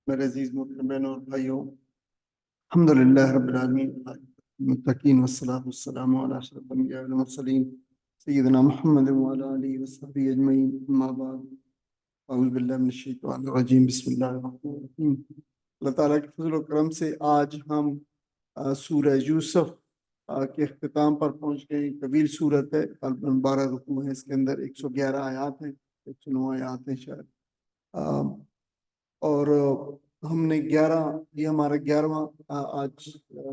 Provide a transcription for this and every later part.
میرے عزیز محترم بہنوں اور بھائیوں، الحمدللہ رب العالمین المتقین والصلاۃ والسلام علی اشرف الانبیاء والمرسلین سیدنا محمد وعلی آلہ وصحبہ اجمعین، اما بعد، اعوذ باللہ من الشیطان الرجیم، بسم اللہ الرحمن الرحیم۔ اللہ تعالیٰ کے فضل و کرم سے آج ہم سورہ یوسف کے اختتام پر پہنچ گئے۔ طویل صورت ہے، تقریباً 12 رکوع ہیں، اس کے اندر 111 آیات ہیں، 109 آیات ہیں شاید، اور ہم نے یہ ہمارا 11واں آج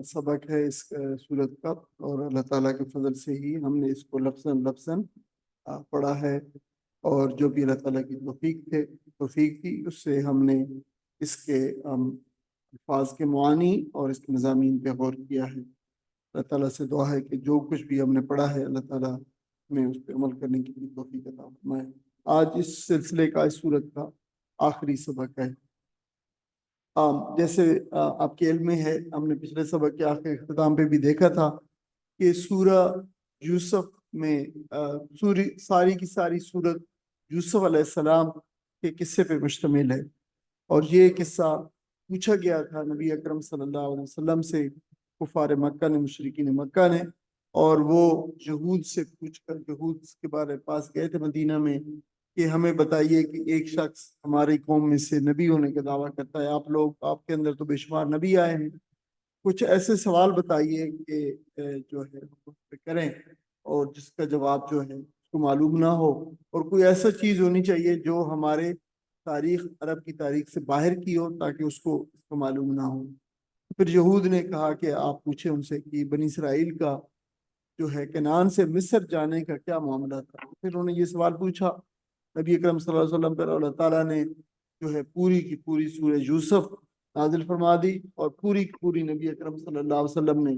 سبق ہے اس سورت کا، اور اللہ تعالیٰ کے فضل سے ہی ہم نے اس کو لفظاً پڑھا ہے، اور جو بھی اللہ تعالیٰ کی توفیق تھی اس سے ہم نے اس کے الفاظ کے معانی اور اس کے مضامین پہ غور کیا ہے۔ اللہ تعالیٰ سے دعا ہے کہ جو کچھ بھی ہم نے پڑھا ہے اللہ تعالیٰ ہمیں اس پہ عمل کرنے کی بھی توفیق عطا فرمائے۔ آج اس سلسلے کا، اس سورت کا آخری سبق ہے۔ جیسے آپ کے علم میں ہے، ہم نے پچھلے سبق کے آخر اختتام پہ بھی دیکھا تھا کہ سورہ یوسف میں ساری کی ساری سورت یوسف علیہ السلام کے قصے پہ مشتمل ہے، اور یہ قصہ پوچھا گیا تھا نبی اکرم صلی اللہ علیہ وسلم سے، کفار مکہ نے، مشرکین مکہ نے، اور وہ یہود سے پوچھ کر، یہود کے بارے پاس گئے تھے مدینہ میں کہ ہمیں بتائیے کہ ایک شخص ہماری قوم میں سے نبی ہونے کا دعویٰ کرتا ہے، آپ کے اندر تو بے شمار نبی آئے ہیں، کچھ ایسے سوال بتائیے کہ جو ہے کریں اور جس کا جواب جو ہے اس کو معلوم نہ ہو، اور کوئی ایسا چیز ہونی چاہیے جو ہمارے عرب کی تاریخ سے باہر کی ہو تاکہ اس کو معلوم نہ ہو۔ پھر یہود نے کہا کہ آپ پوچھیں ان سے کہ بنی اسرائیل کا جو ہے کنعان سے مصر جانے کا کیا معاملہ تھا۔ پھر انہوں نے یہ سوال پوچھا نبی اکرم صلی اللہ علیہ وسلم پر، اللہ تعالیٰ نے جو ہے پوری کی پوری سورہ یوسف نازل فرما دی، اور پوری کی پوری نبی اکرم صلی اللہ علیہ وسلم نے،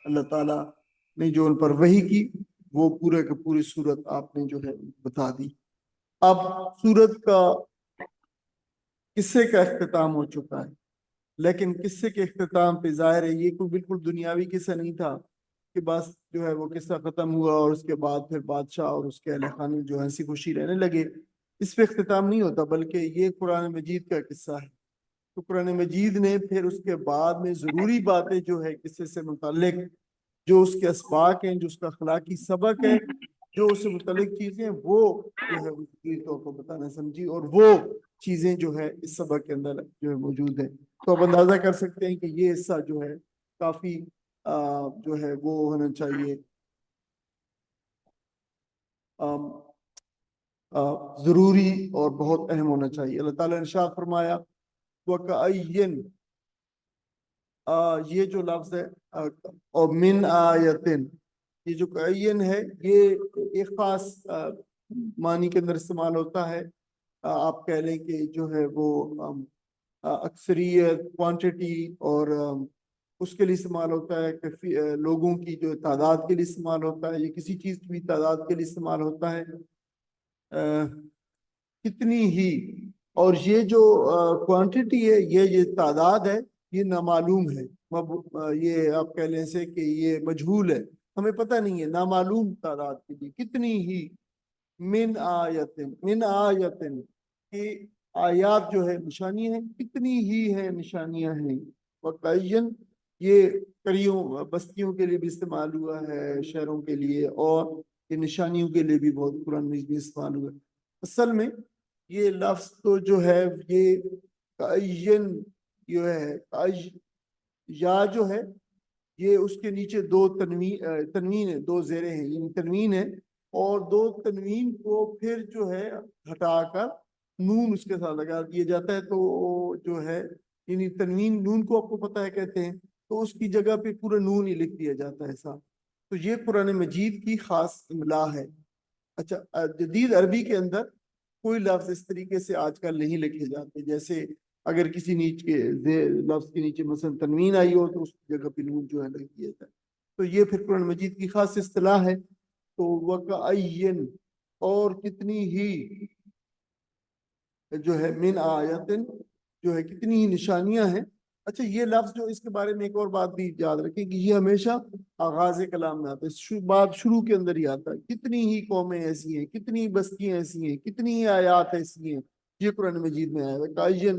اللہ تعالیٰ نے جو ان پر وحی کی وہ پورے کی پوری سورت آپ نے جو ہے بتا دی۔ اب سورت کا قصے کا اختتام ہو چکا ہے، لیکن قصے کے اختتام پہ ظاہر ہے یہ کوئی بالکل دنیاوی قصہ نہیں تھا کہ بس جو ہے وہ قصہ ختم ہوا اور اس کے بعد پھر بادشاہ اور اس کے اہل خانے جو ہنسی خوشی رہنے لگے۔ اس پہ اختتام نہیں ہوتا، بلکہ یہ قرآن مجید کا قصہ ہے۔ تو قرآن مجید نے پھر اس کے بعد میں ضروری باتیں جو ہے قصے سے متعلق، جو اس کے اسباق ہیں، جو اس کا اخلاقی سبق ہے، جو اس سے متعلق چیزیں، وہ جو ہے ضروری طور پر بتانا سمجھی، اور وہ چیزیں جو ہے اس سبق کے اندر جو ہے موجود ہیں۔ تو آپ اندازہ کر سکتے ہیں کہ یہ حصہ جو ہے کافی جو ہے وہ ہونا چاہیے، ضروری اور بہت اہم ہونا چاہیے۔ اللہ تعالیٰ نے ارشاد فرمایا وَكَأَيٍّ، یہ جو لفظ ہے اور من آیتن، یہ جو کعین ہے یہ ایک خاص معنی کے اندر استعمال ہوتا ہے۔ آپ کہہ لیں کہ جو ہے وہ اکثریت، کوانٹٹی، اور اس کے لیے استعمال ہوتا ہے کہ لوگوں کی جو تعداد کے لیے استعمال ہوتا ہے، یہ کسی چیز کی بھی تعداد کے لیے استعمال ہوتا ہے، کتنی ہی، اور یہ جو کوانٹٹی ہے، یہ تعداد ہے، یہ نامعلوم ہے، یہ آپ کہہ لیں سے کہ یہ مجہول ہے، ہمیں پتہ نہیں ہے، نامعلوم تعداد کے لیے کتنی ہی، من آیتن کہ آیات جو ہے نشانیاں ہیں، کتنی ہی ہیں نشانیاں ہیں، وقعین یہ کریوں بستیوں کے لیے بھی استعمال ہوا ہے، شہروں کے لیے، اور یہ نشانیوں کے لیے بھی بہت قرآن مجید میں استعمال ہوا ہے۔ اصل میں یہ لفظ تو جو ہے یہ کعین جو ہے، یا جو ہے یہ اس کے نیچے دو تنوین ہے، دو زیریں ہیں، یعنی تنوین ہے، اور دو تنوین کو پھر جو ہے ہٹا کر نون اس کے ساتھ لگا دیا جاتا ہے، تو جو ہے یعنی تنوین نون کو آپ کو پتہ ہے کہتے ہیں، تو اس کی جگہ پہ پورا نون ہی لکھ دیا جاتا ہے ایسا۔ تو یہ قرآن مجید کی خاص املا ہے۔ اچھا، جدید عربی کے اندر کوئی لفظ اس طریقے سے آج کل نہیں لکھے جاتے، جیسے اگر کسی لفظ کے نیچے مثلا تنوین آئی ہو تو اس جگہ پہ نون جو ہے لکھ دیا جائے، تو یہ پھر قرآن مجید کی خاص اصطلاح ہے۔ تو وَكَأَيٍّ، اور کتنی ہی جو ہے، من آیتن جو ہے کتنی ہی نشانیاں ہیں۔ اچھا، یہ لفظ جو اس کے بارے میں ایک اور بات بھی یاد رکھیں کہ یہ ہمیشہ آغاز کلام میں آتا ہے، بات شروع کے اندر ہی آتا ہے، کتنی ہی قومیں ایسی ہیں، کتنی بستیاں ایسی ہیں، کتنی ہی آیات ایسی ہیں، یہ قرآن مجید میں آیا ہے۔ کائین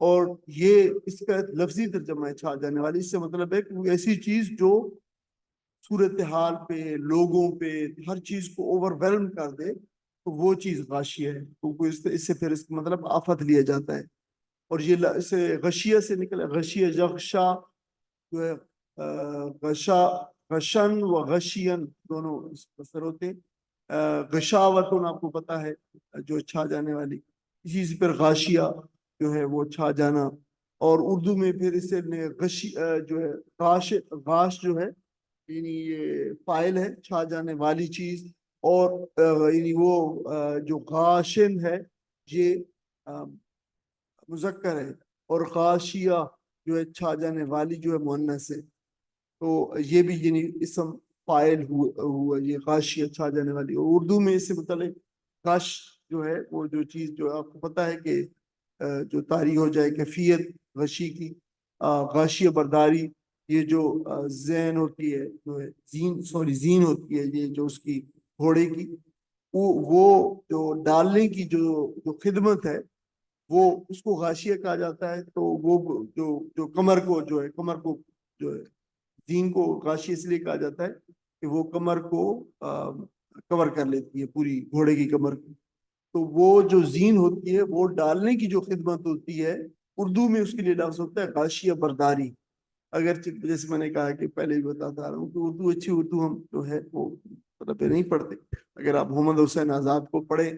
اور یہ اس کا لفظی ترجمہ ہے چھا جانے والی. اس سے مطلب ہے کہ وہ ایسی چیز جو صورتحال پہ، لوگوں پہ، ہر چیز کو اوور ویلم کر دے، تو وہ چیز غاشیہ ہے. تو اس سے پھر اس کا مطلب آفت لیا جاتا ہے. اور یہ اسے غشیہ سے نکلا، غشیہ یغشا جو ہے، غشا، غشن و غشین دونوں بسر ہوتے ہیں. غشاوتن آپ کو پتا ہے جو چھا جانے والی، اسی سے پھر غاشیہ جو ہے وہ چھا جانا. اور اردو میں پھر اسے غشی جو ہے غاش، غاش جو ہے یعنی یہ فائل ہے چھا جانے والی چیز. اور یعنی وہ جو غاشن ہے یہ مذکر ہے، اور غاشیہ جو ہے چھا جانے والی جو ہے مؤنث ہے. تو یہ بھی یعنی اسم فائل ہوا یہ غاشیہ چھا جانے والی. اور اردو میں اس سے متعلق غش جو ہے وہ جو چیز جو آپ کو پتا ہے کہ جو طاری ہو جائے کیفیت غشی کی، غاشیہ برداری، یہ جو زین ہوتی ہے جو ہے زین ہوتی ہے یہ جو اس کی گھوڑے کی، وہ جو ڈالنے کی جو خدمت ہے وہ اس کو غاشیہ کہا جاتا ہے. تو وہ جو کمر کو جو ہے، کمر کو جو ہے زین کو غاشیہ اس لیے کہا جاتا ہے کہ وہ کمر کو کور کر لیتی ہے، پوری گھوڑے کی کمر کو. تو وہ جو زین ہوتی ہے وہ ڈالنے کی جو خدمت ہوتی ہے، اردو میں اس کے لیے لفظ ہوتا ہے غاشیہ برداری. اگر جیسے میں نے کہا کہ پہلے بھی بتاتا رہا ہوں کہ اردو اچھی اردو ہم جو ہے وہ مطلب نہیں پڑھتے. اگر آپ محمد حسین آزاد کو پڑھیں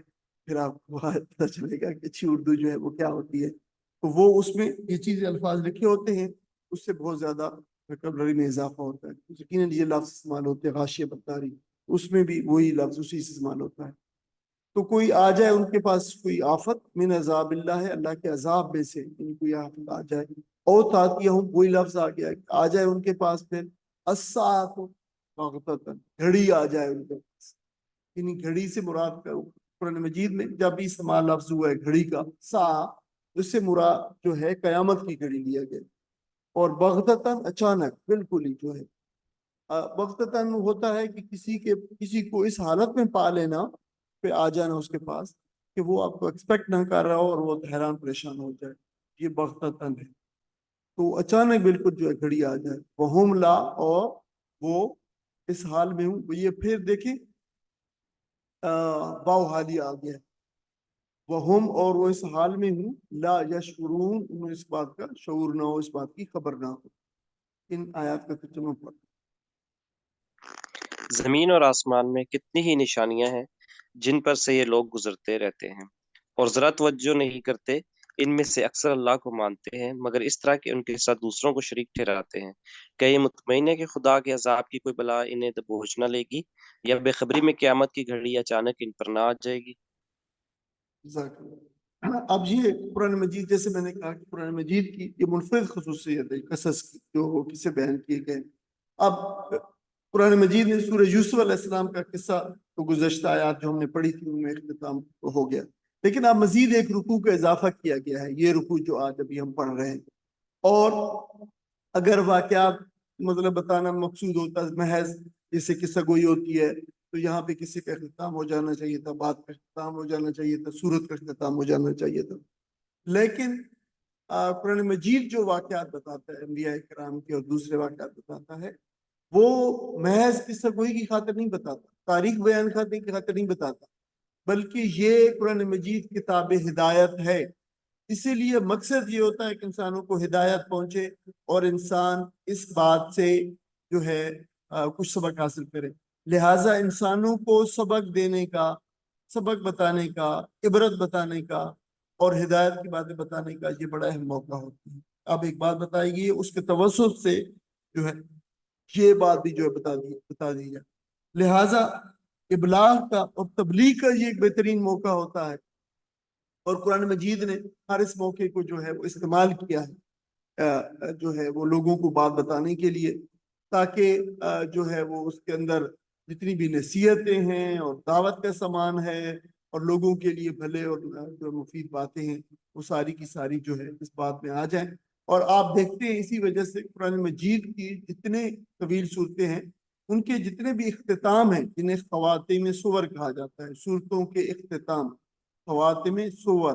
پھر آپ کو پتہ چلے گا کہ اچھی اردو جو ہے وہ کیا ہوتی ہے. تو وہ اس میں یہ چیزیں الفاظ لکھے ہوتے ہیں، اس سے بہت زیادہ ویکیبلری میں اضافہ ہوتا ہے. یقیناً یہ لفظ استعمال ہوتے ہیں غاشیہ برداری، اس میں بھی وہی لفظ اسی سے استعمال ہوتا ہے. تو کوئی آ جائے ان کے پاس کوئی آفت من عذاب اللہ ہے، اللہ کے عذاب میں سے یعنی کوئی آفت آ جائے، او تاتیہ ہوں وہی لفظ آ گیا آ جائے ان کے پاس پھر الساعۃ بغتۃ، گھڑی آ جائے ان کے پاس. یعنی گھڑی سے مراد قرآن مجید میں جب بھی استعمال لفظ ہوا ہے گھڑی کا سا، اس سے مراد جو ہے قیامت کی گھڑی لیا گیا. اور بغتتاً اچانک بالکل ہی جو ہے، بغتتاً ہوتا ہے کہ کسی کو اس حالت میں پا لینا پہ آ جانا اس کے پاس کہ وہ آپ کو ایکسپیکٹ نہ کر رہا ہو اور وہ حیران پریشان ہو جائے، یہ بغتتاً ہے. تو اچانک بالکل جو ہے گھڑی آ جائے. وہم لا، اور وہ اس حال میں ہوں. یہ پھر دیکھیں باؤ حالی آ گیا، وہم اور وہ اس حال میں ہوں، لا یشعرون انہیں اس بات کا شعور نہ ہو، اس بات کی خبر نہ ہو. ان آیات کا ترجمہ پڑھ. زمین اور آسمان میں کتنی ہی نشانیاں ہیں جن پر سے یہ لوگ گزرتے رہتے ہیں اور ذرا توجہ نہیں کرتے. ان میں سے اکثر اللہ کو مانتے ہیں مگر اس طرح کہ ان کے ساتھ دوسروں کو شریک ٹھہراتے ہیں. کیا یہ مطمئن ہے کہ خدا کے عذاب کی کوئی بلا انہیں دبوچ نہ لے گی، یا بے خبری میں قیامت کی گھڑی اچانک ان پر نہ آ جائے گی؟ اب یہ قرآن مجید، جیسے میں نے کہا کہ قرآن مجید کی یہ منفرد خصوصیت ہے قصص کی جو کسے بیان کیے گئے. اب قرآن مجید نے سورہ یوسف علیہ السلام کا قصہ تو گزشتہ آیات جو ہم نے پڑھی تھی ان میں اختتام ہو گیا، لیکن اب مزید ایک رکوع کا اضافہ کیا گیا ہے، یہ رکوع جو آج ابھی ہم پڑھ رہے ہیں. اور اگر واقعات مطلب بتانا مقصود ہوتا ہے محض جیسے قصہ گوئی ہوتی ہے، تو یہاں پہ کسی کا اختتام ہو جانا چاہیے تھا، بات کا اختتام ہو جانا چاہیے تھا، سورت کا اختتام ہو جانا چاہیے تھا. لیکن قرآن مجید جو واقعات بتاتا ہے انبیاء کرام کے اور دوسرے واقعات بتاتا ہے، وہ محض قصہ گوئی کی خاطر نہیں بتاتا، تاریخ بیان کرنے کی خاطر نہیں بتاتا، بلکہ یہ قرآن مجید کتاب ہدایت ہے. اسی لیے مقصد یہ ہوتا ہے کہ انسانوں کو ہدایت پہنچے اور انسان اس بات سے جو ہے کچھ سبق حاصل کرے. لہٰذا انسانوں کو سبق دینے کا، سبق بتانے کا، عبرت بتانے کا اور ہدایت کی باتیں بتانے کا یہ بڑا اہم موقع ہوتا ہے. اب ایک بات بتائی گئی اس کے توسط سے جو ہے یہ بات بھی جو ہے بتا دی جائے. لہٰذا ابلاغ کا اور تبلیغ کا یہ ایک بہترین موقع ہوتا ہے، اور قرآن مجید نے ہر اس موقع کو جو ہے وہ استعمال کیا ہے جو ہے وہ لوگوں کو بات بتانے کے لیے، تاکہ جو ہے وہ اس کے اندر جتنی بھی نصیحتیں ہیں اور دعوت کا سامان ہے اور لوگوں کے لیے بھلے اور جو مفید باتیں ہیں وہ ساری کی ساری جو ہے اس بات میں آ جائیں. اور آپ دیکھتے ہیں اسی وجہ سے قرآن مجید کی جتنے طویل صورتیں ہیں ان کے جتنے بھی اختتام ہیں جنہیں خواتین سور کہا جاتا ہے، صورتوں کے اختتام خواتین سور،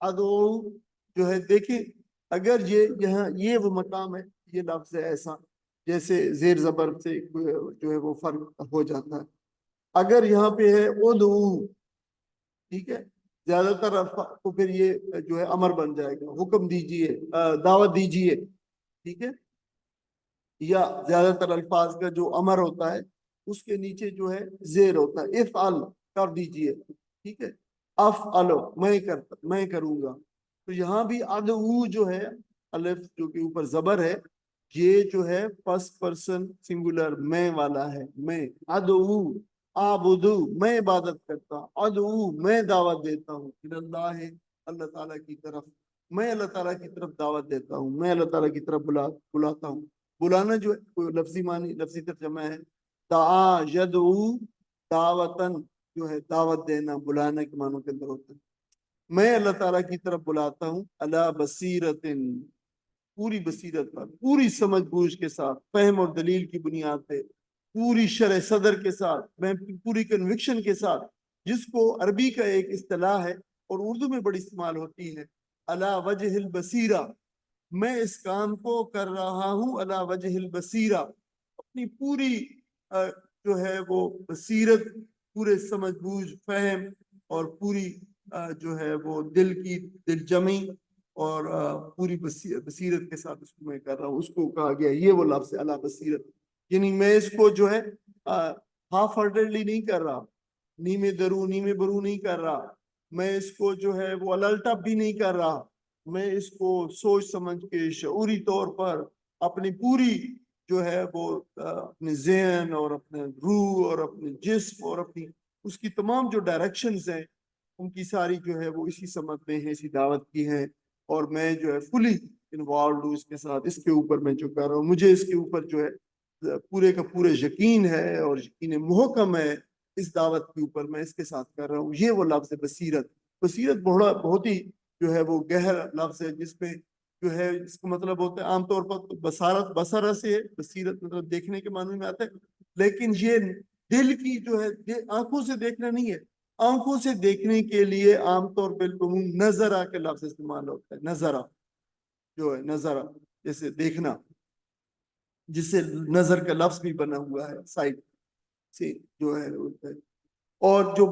ادعو جو ہے دیکھیں اگر یہ یہاں یہ وہ مقام ہے یہ لفظ ہے ایسا جیسے زیر زبر سے جو ہے وہ فرق ہو جاتا ہے. اگر یہاں پہ ہے ادعو ٹھیک ہے زیادہ تر تو پھر یہ جو ہے امر بن جائے گا حکم دیجئے دعوت دیجئے ٹھیک ہے یا زیادہ تر الفاظ کا جو امر ہوتا ہے اس کے نیچے جو ہے زیر ہوتا ہے افعل کر دیجئے ٹھیک ہے افعلو میں کروں گا. تو یہاں بھی ادعو جو ہے الف جو کہ اوپر زبر ہے یہ جو ہے فرسٹ پرسن سنگولر میں والا ہے میں ادعو آبدو میں عبادت کرتا ہوں ادعو میں دعوت دیتا ہوں اللہ ہے اللہ تعالیٰ کی طرف میں اللہ تعالیٰ کی طرف دعوت دیتا ہوں میں اللہ تعالیٰ کی طرف بلاتا ہوں. بلانا جو ہے لفظی معنی لفظی ترجمہ ہے دعا یدعو دعوتن جو ہے دعوت دینا بلانا کے معنوں کے اندر ہوتا ہے. میں اللہ تعالیٰ کی طرف بلاتا ہوں علی بصیرت پوری بصیرت پر پوری سمجھ بوجھ کے ساتھ فہم اور دلیل کی بنیاد پہ پوری شرح صدر کے ساتھ میں پوری کنوکشن کے ساتھ جس کو عربی کا ایک اصطلاح ہے اور اردو میں بڑی استعمال ہوتی ہے علی وجہ البصیرہ میں اس کام کو کر رہا ہوں علی وجہ البصیرہ اپنی پوری جو ہے وہ بصیرت پورے سمجھ بوجھ فہم اور پوری جو ہے وہ دل جمی اور پوری بصیرت کے ساتھ اس کو میں کر رہا ہوں. اس کو کہا گیا یہ وہ لفظ علی بصیرت یعنی میں اس کو جو ہے ہاف ہارٹیڈلی نہیں کر رہا نیمے درو نیمے برو نہیں کر رہا میں اس کو جو ہے وہ الٹپ بھی نہیں کر رہا میں اس کو سوچ سمجھ کے شعوری طور پر اپنی پوری جو ہے وہ اپنے ذہن اور اپنے روح اور اپنے جسم اور اپنی اس کی تمام جو ڈائریکشنز ہیں ان کی ساری جو ہے وہ اسی سمت میں ہے اسی دعوت کی ہے اور میں جو ہے فلی انوالوڈ ہوں اس کے ساتھ اس کے اوپر میں جو کر رہا ہوں مجھے اس کے اوپر جو ہے پورے کا پورے یقین ہے اور یقین محکم ہے اس دعوت کے اوپر میں اس کے ساتھ کر رہا ہوں. یہ وہ لفظ ہے بصیرت. بصیرت بہت ہی جو ہے وہ گہر لفظ ہے جس میں جو ہے اس کا مطلب ہوتا ہے عام طور پر بصارت بصرہ سے بصیرت مطلب دیکھنے کے معنی میں آتا ہے لیکن یہ دل کی جو ہے آنکھوں سے دیکھنا نہیں ہے آنکھوں سے دیکھنے کے لیے عام طور پہ نظرہ کے لفظ استعمال ہوتا ہے نظرہ جو ہے نظرہ جیسے دیکھنا جس سے نظر کا لفظ بھی بنا ہوا ہے سائٹ سے جو ہے اور جو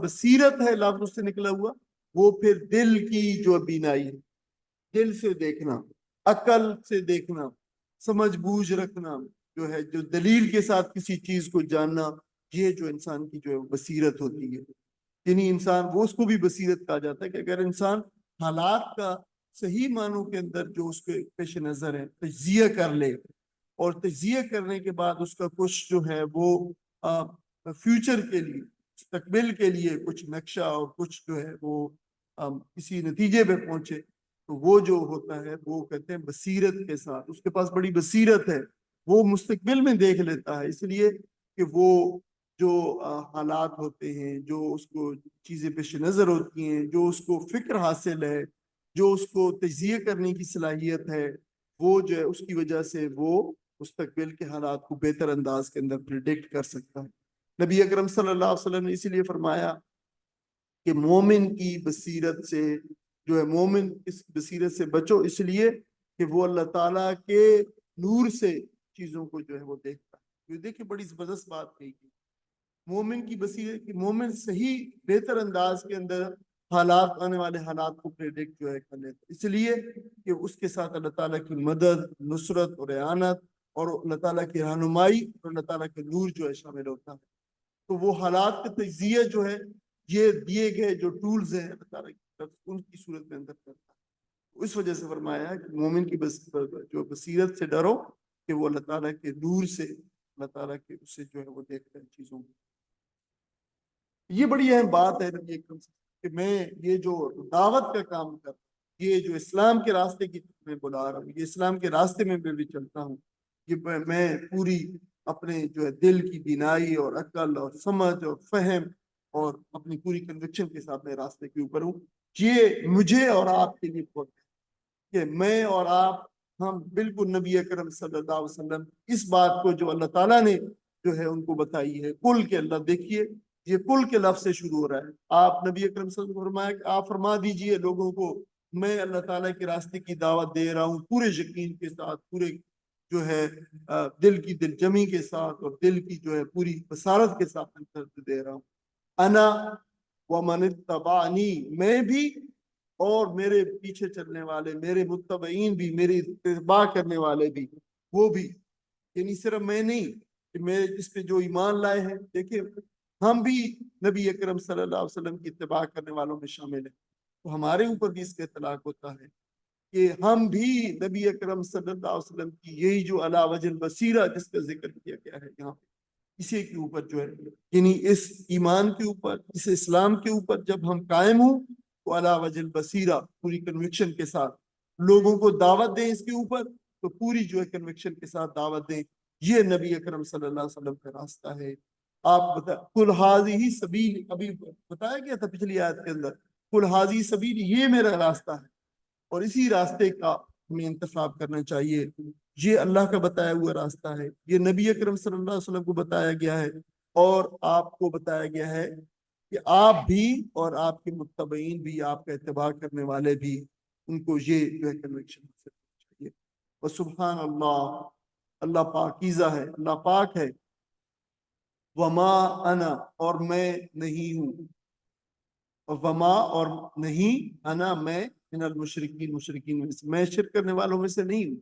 بصیرت ہے لفظ اس سے نکلا ہوا وہ پھر دل کی جو بینائی ہے دل سے دیکھنا عقل سے دیکھنا سمجھ بوجھ رکھنا جو ہے جو دلیل کے ساتھ کسی چیز کو جاننا یہ جو انسان کی جو بصیرت ہوتی ہے یعنی انسان وہ اس کو بھی بصیرت کہا جاتا ہے کہ اگر انسان حالات کا صحیح معنوں کے اندر جو اس کے پیش نظر ہے تجزیہ کر لے اور تجزیہ کرنے کے بعد اس کا کچھ جو ہے وہ فیوچر کے لیے مستقبل کے لیے کچھ نقشہ اور کچھ جو ہے وہ کسی نتیجے پہ پہنچے تو وہ جو ہوتا ہے وہ کہتے ہیں بصیرت کے ساتھ اس کے پاس بڑی بصیرت ہے وہ مستقبل میں دیکھ لیتا ہے اس لیے کہ وہ جو حالات ہوتے ہیں جو اس کو چیزیں پیش نظر ہوتی ہیں جو اس کو فکر حاصل ہے جو اس کو تجزیہ کرنے کی صلاحیت ہے وہ جو ہے اس کی وجہ سے وہ مستقبل کے حالات کو بہتر انداز کے اندر پریڈکٹ کر سکتا ہے. نبی اکرم صلی اللہ علیہ وسلم نے اسی لیے فرمایا کہ مومن کی بصیرت سے جو ہے مومن اس بصیرت سے بچو اس لیے کہ وہ اللہ تعالیٰ کے نور سے چیزوں کو جو ہے وہ دیکھتا ہے. دیکھیں بڑی زبردست بات کہی گئی مومن کی بصیرت کی مومن صحیح بہتر انداز کے اندر حالات آنے والے حالات کو پریڈکٹ جو ہے کر لیتا اس لیے کہ اس کے ساتھ اللہ تعالیٰ کی مدد نصرت اور اعانت اور اللہ تعالیٰ کی رہنمائی اور اللہ تعالیٰ کے نور جو ہے شامل ہوتا ہے. تو وہ حالات کا تجزیہ جو ہے یہ دیے گئے جو ٹولز ہیں اللہ تعالیٰ کی طرف ان کی صورت میں اندر کرتا ہے. اس وجہ سے فرمایا کہ مومن کی جو بصیرت سے ڈرو کہ وہ اللہ تعالیٰ کے نور سے اللہ تعالیٰ کے اس سے جو ہے وہ دیکھتے ہیں چیزوں کو. یہ بڑی اہم بات ہے کہ میں یہ جو دعوت کا کام کر یہ جو اسلام کے راستے کی میں بلا رہا ہوں یہ اسلام کے راستے میں بھی چلتا ہوں یہ میں پوری اپنے جو ہے دل کی بینائی اور عقل اور سمجھ اور فہم اور اپنی پوری کنوکشن کے ساتھ میں راستے کے اوپر ہوں. یہ مجھے اور آپ کے لیے بہت ہے کہ میں اور آپ ہم بالکل نبی اکرم صلی اللہ علیہ وسلم اس بات کو جو اللہ تعالیٰ نے جو ہے ان کو بتائی ہے کل کے اللہ دیکھیے یہ کل کے لفظ سے شروع ہو رہا ہے. آپ نبی اکرم صلی اللہ علیہ وسلم نے فرمایا کہ آپ فرما دیجئے لوگوں کو میں اللہ تعالیٰ کے راستے کی دعوت دے رہا ہوں پورے یقین کے ساتھ, پورے جو ہے دل کی دل جمی کے ساتھ اور دل کی جو ہے پوری بصارت کے ساتھ دے رہا ہوں. انا ومن اتبعنی, میں بھی اور میرے پیچھے چلنے والے, میرے متبعین بھی, میری اتباع کرنے والے بھی, وہ بھی. یعنی صرف میں نہیں کہ میں اس پہ جو ایمان لائے ہیں, دیکھیں ہم بھی نبی اکرم صلی اللہ علیہ وسلم کی اتباع کرنے والوں میں شامل ہیں, تو ہمارے اوپر بھی اس کا اطلاق ہوتا ہے کہ ہم بھی نبی اکرم صلی اللہ علیہ وسلم کی یہی جو علی وجہ البصیرہ جس کا ذکر کیا گیا ہے یہاں پہ, اسی کے اوپر جو ہے یعنی اس ایمان کے اوپر, اس اسلام کے اوپر جب ہم قائم ہوں تو علی وجہ البصیرہ پوری کنوکشن کے ساتھ لوگوں کو دعوت دیں اس کے اوپر, تو پوری جو ہے کنوکشن کے ساتھ دعوت دیں. یہ نبی اکرم صلی اللہ علیہ وسلم کا راستہ ہے. آپ بتا کل حاضی سبیل, ابھی بتایا گیا تھا پچھلی آیت کے اندر, کل حاضی سبیل, یہ میرا راستہ ہے اور اسی راستے کا ہمیں انتخاب کرنا چاہیے. یہ اللہ کا بتایا ہوا راستہ ہے, یہ نبی اکرم صلی اللہ علیہ وسلم کو بتایا گیا ہے, اور آپ کو بتایا گیا ہے کہ آپ بھی اور آپ کے متبعین بھی, آپ کا اتباع کرنے والے بھی, ان کو یہ جو ہے کنوکشن چاہیے. اور سبحان اللہ, اللہ پاکیزہ ہے, اللہ پاک ہے. وما انا, اور میں نہیں ہوں, وما اور نہیں, انا میں, من المشرکین, مشرکین میں سے, میں شرک کرنے والوں میں سے نہیں ہوں.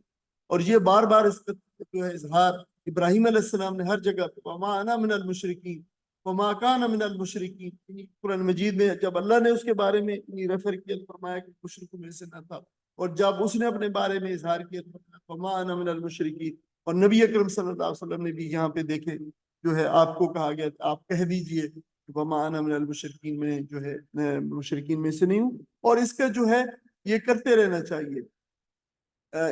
اور یہ بار بار اس کا جو ہے اظہار ابراہیم علیہ السلام نے ہر جگہ پہ, وما انا من المشرکین وما کان من المشرکین. قرآن مجید میں جب اللہ نے اس کے بارے میں ریفر کیا, فرمایا کہ مشرکوں میں سے نہ تھا, اور جب اس نے اپنے بارے میں اظہار کیا, وما انا من المشرکین. اور نبی اکرم صلی اللہ علیہ وسلم نے بھی یہاں پہ دیکھے جو ہے آپ کو کہا گیا آپ کہہ دیجئے وما انا من المشرکین, میں جو ہے میں مشرکین میں سے نہیں ہوں. اور اس کا جو ہے یہ کرتے رہنا چاہیے,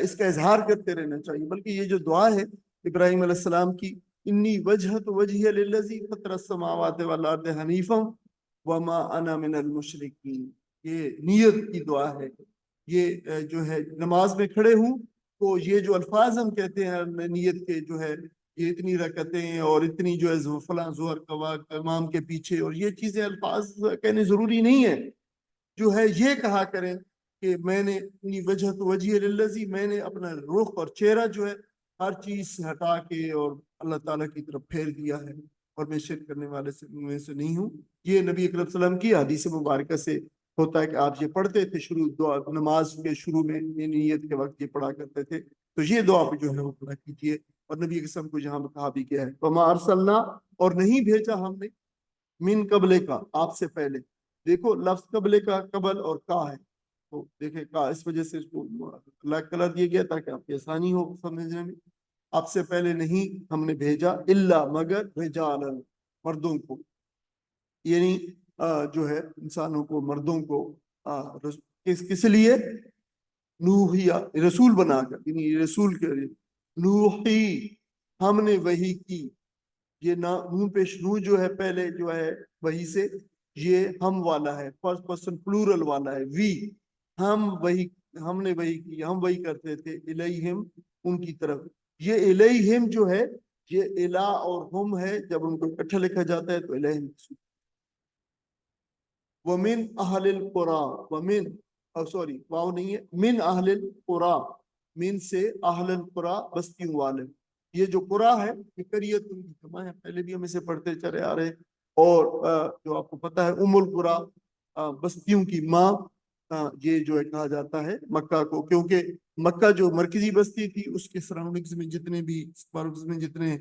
اس کا اظہار کرتے رہنا چاہیے. بلکہ یہ جو دعا ہے ابراہیم علیہ السلام کی, انی وجہت وجہی للذی فطر السماوات والارض حنیفا وما انا من المشرکین, یہ نیت کی دعا ہے. یہ جو ہے نماز میں کھڑے ہوں تو یہ جو الفاظ ہم کہتے ہیں نیت کے, جو ہے یہ اتنی رکعتیں اور اتنی جو ہے فلاں ظہر کا وقت امام کے پیچھے, اور یہ چیزیں الفاظ کہنے ضروری نہیں ہے. جو ہے یہ کہا کریں کہ میں نے اپنی وجہت وجہ للذی, میں نے اپنا رخ اور چہرہ جو ہے ہر چیز سے ہٹا کے اور اللہ تعالیٰ کی طرف پھیر دیا ہے, اور میں شرک کرنے والے میں سے نہیں ہوں. یہ نبی اکرم صلی اللہ علیہ وسلم کی حدیث مبارکہ سے ہوتا ہے کہ آپ یہ پڑھتے تھے شروع دعا, نماز کے شروع میں نیت کے وقت یہ پڑھا کرتے تھے. تو یہ دعا پہ جو ہے وہ پڑھا کیجیے. اور نبی قسم کو جہاں کہا بھی کیا ہے, وما ارسلنا, اور نہیں بھیجا ہم نے, من قبل کا, آپ سے پہلے. دیکھو لفظ قبل کا, قبل اور کا ہے, تو دیکھیں کا اس وجہ سے اس کو بلیک کلر دیا گیا تاکہ آپ کی آسانی ہو سمجھنے میں. آپ سے پہلے نہیں ہم نے بھیجا, الا مگر, رجالا, مردوں کو, یعنی جو ہے انسانوں کو, مردوں کو, کس لیے, نوحیا, رسول بنا کر, یعنی رسول کے لیے. نوحی, ہم نے وحی کی, یہ نون پیش نو جو ہے پہلے جو ہے وہی سے, یہ ہم والا ہے, فرسٹ پرسن پلورل والا ہے, وی, ہم نے وہی کی, ہم وہی کرتے تھے, الیہم, ان کی طرف. یہ الیہم جو ہے یہ الہ اور ہم ہے, جب ان کو اکٹھا لکھا جاتا ہے تو الیہم. ومن اہل القرى, ومن, سوری واو نہیں ہے, من اہل القرى, من سے اہل القرى, بستیوں والے. یہ جو قرآ ہے یہ قریت ان کی جمع ہے, پہلے بھی ہم اسے پڑھتے چلے آ رہے. اور جو آپ کو پتہ ہے ام القرى, بستیوں کی ماں, یہ جو ہے کہا جاتا ہے مکہ کو, کیونکہ مکہ جو مرکزی بستی تھی اس کے سراؤنڈنگز میں جتنے بھی میں جتنے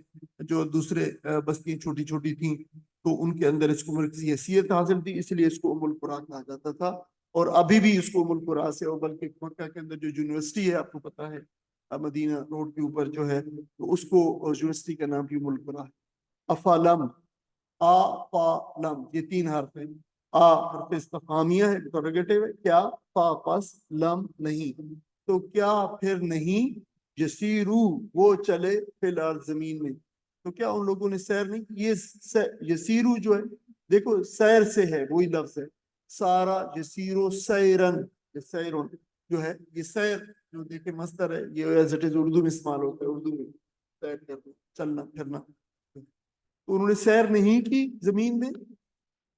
جو دوسرے بستیاں چھوٹی چھوٹی تھیں, تو ان کے اندر اس کو مرکزی حیثیت حاصل تھی, اس لیے اس کو ام القرى کہا جاتا تھا. اور ابھی بھی اس کو ام القرى سے, اور بلکہ مکہ کے اندر جو یونیورسٹی ہے آپ کو پتہ ہے مدینہ روڈ کے اوپر جو ہے, تو اس کو یونیورسٹی کا نام بھی ام القرى ہے. افالم, آ پا لم, یہ تین حرف ہیں. آ حرف استفہامیہ ہے, انٹروگیٹو ہے, کیا, پا پس, لم نہیں, تو کیا پھر نہیں, یسیرو, وہ چلے, فی الارض, زمین میں, تو کیا ان لوگوں نے سیر نہیں کی. یہ یسیرو جو ہے دیکھو سیر سے ہے, وہی لفظ ہے, سارا یسیرو سیرن, سیرن جو ہے یہ سیر جو دیکھیں مصدر ہے, یہ ایز اٹ از اردو میں استعمال ہوتا ہے, اردو میں سیر کرنا, چلنا پھرنا. تو انہوں نے سیر نہیں کی زمین میں,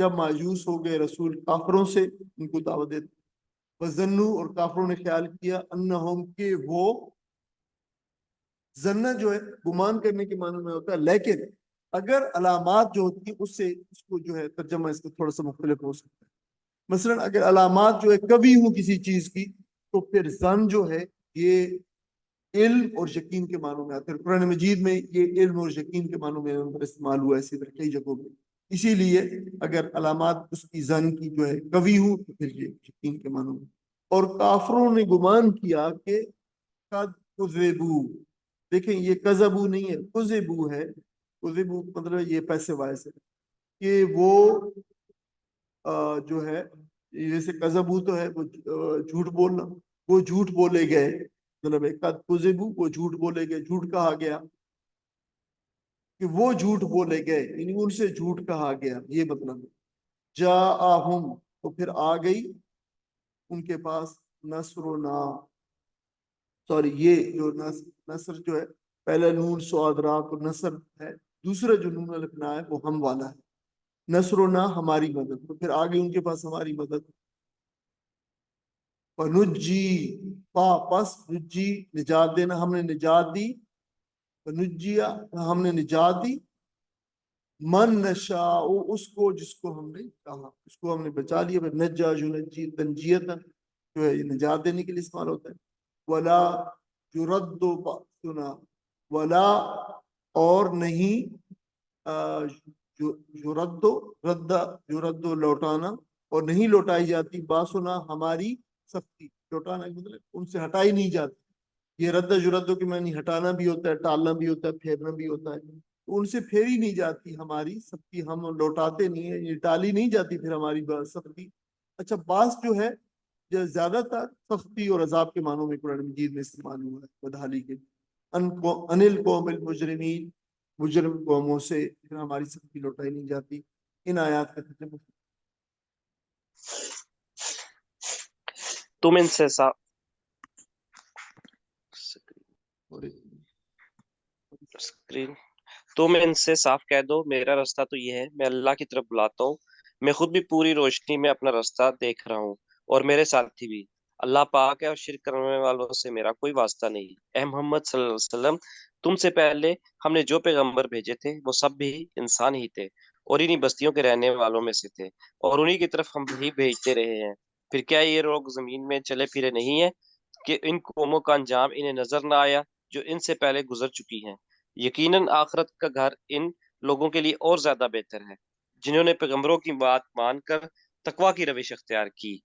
جب مایوس ہو گئے رسول کافروں سے ان کو دعوت دیتے، وزنو اور کافروں نے خیال کیا انہم کہ وہ، زنہ جو ہے گمان کرنے کے معنی میں ہوتا ہے، لیکن اگر علامات جو ہوتی ہیں اس سے اس کو جو ہے ترجمہ اس کو تھوڑا سا مختلف ہو سکتا ہے۔ مثلا اگر علامات جو ہے کبھی ہوں کسی چیز کی تو پھر زن جو ہے یہ علم اور یقین کے معنوں میں آتا ہے۔ قرآن مجید میں یہ علم اور یقین کے معنوں میں استعمال ہوا ہے اسی طرح کئی جگہوں پہ، اسی لیے اگر علامات اس کی زن کی جو ہے کبھی ہوں تو پھر یہ یقین کے معنوں میں۔ اور کافروں نے گمان کیا کہ قد کذبوا، دیکھیں یہ کذبو نہیں ہے، کذبو ہے، کذبو مطلب یہ پیسے وائس ہے کہ وہ جو ہے جیسے کذبو تو ہے وہ جھوٹ بولنا، وہ جھوٹ بولے گئے، مطلب قد کذبوا وہ جھوٹ بولے گئے، جھوٹ کہا گیا کہ وہ جھوٹ بولے گئے، یعنی ان سے جھوٹ کہا گیا، یہ مطلب ہے۔ جاءہم تو پھر آ گئی ان کے پاس نصرنا، سوری یہ جو نصر جو ہے پہلے نون سواد را تو نصر ہے، دوسرا جو نون الف نا ہے وہ ہم والا ہے، نصرنا ہماری مدد، تو پھر آگے ان کے پاس ہماری مدد۔ فنجی پس نجی نجات دینا، ہم نے نجات دی، فنجیا ہم نے نجات دی، من نشاء اس کو جس کو ہم نے کہا، اس کو ہم نے بچا لیا، پھر نجا ینجی تنجیتا جو ہے یہ نجات دینے کے لیے استعمال ہوتا ہے۔ ولا یرد بأسنا، ولا اور نہیں یرد لوٹانا، اور نہیں لوٹائی جاتی باسنا ہماری سختی، لوٹانا مطلب ان سے ہٹائی نہیں جاتی، یہ رد یرد کے معنی ہٹانا بھی ہوتا ہے، ٹالنا بھی ہوتا ہے، پھیرنا بھی ہوتا ہے، ان سے پھیری نہیں جاتی ہماری سختی، ہم لوٹاتے نہیں ہیں، یہ ٹالی نہیں جاتی پھر ہماری سختی۔ اچھا باس جو ہے جو زیادہ تر سختی اور عذاب کے معنوں میں قرآن مجید میں استعمال ہوا ہے، بدحالی کے، انل قوم المجرمین، مجرم قوموں سے پھر ہماری سختی لوٹائی نہیں جاتی۔ ان آیات کا ترجمہ تم ان سے تم ان سے صاف کہہ دو میرا راستہ تو یہ ہے، میں اللہ کی طرف بلاتا ہوں، میں خود بھی پوری روشنی میں اپنا راستہ دیکھ رہا ہوں اور میرے ساتھی بھی، اللہ پاک ہے اور شرک کرنے والوں سے میرا کوئی واسطہ نہیں۔ اے محمد صلی اللہ علیہ وسلم، تم سے پہلے ہم نے جو پیغمبر بھیجے تھے وہ سب بھی انسان ہی تھے اور انہی بستیوں کے رہنے والوں میں سے تھے، اور انہی کی طرف ہم بھی بھیجتے رہے ہیں۔ پھر کیا یہ لوگ زمین میں چلے پھرے نہیں ہیں کہ ان قوموں کا انجام انہیں نظر نہ آیا جو ان سے پہلے گزر چکی ہیں؟ یقیناً آخرت کا گھر ان لوگوں کے لیے اور زیادہ بہتر ہے جنہوں نے پیغمبروں کی بات مان کر تقوی کی روش اختیار کی۔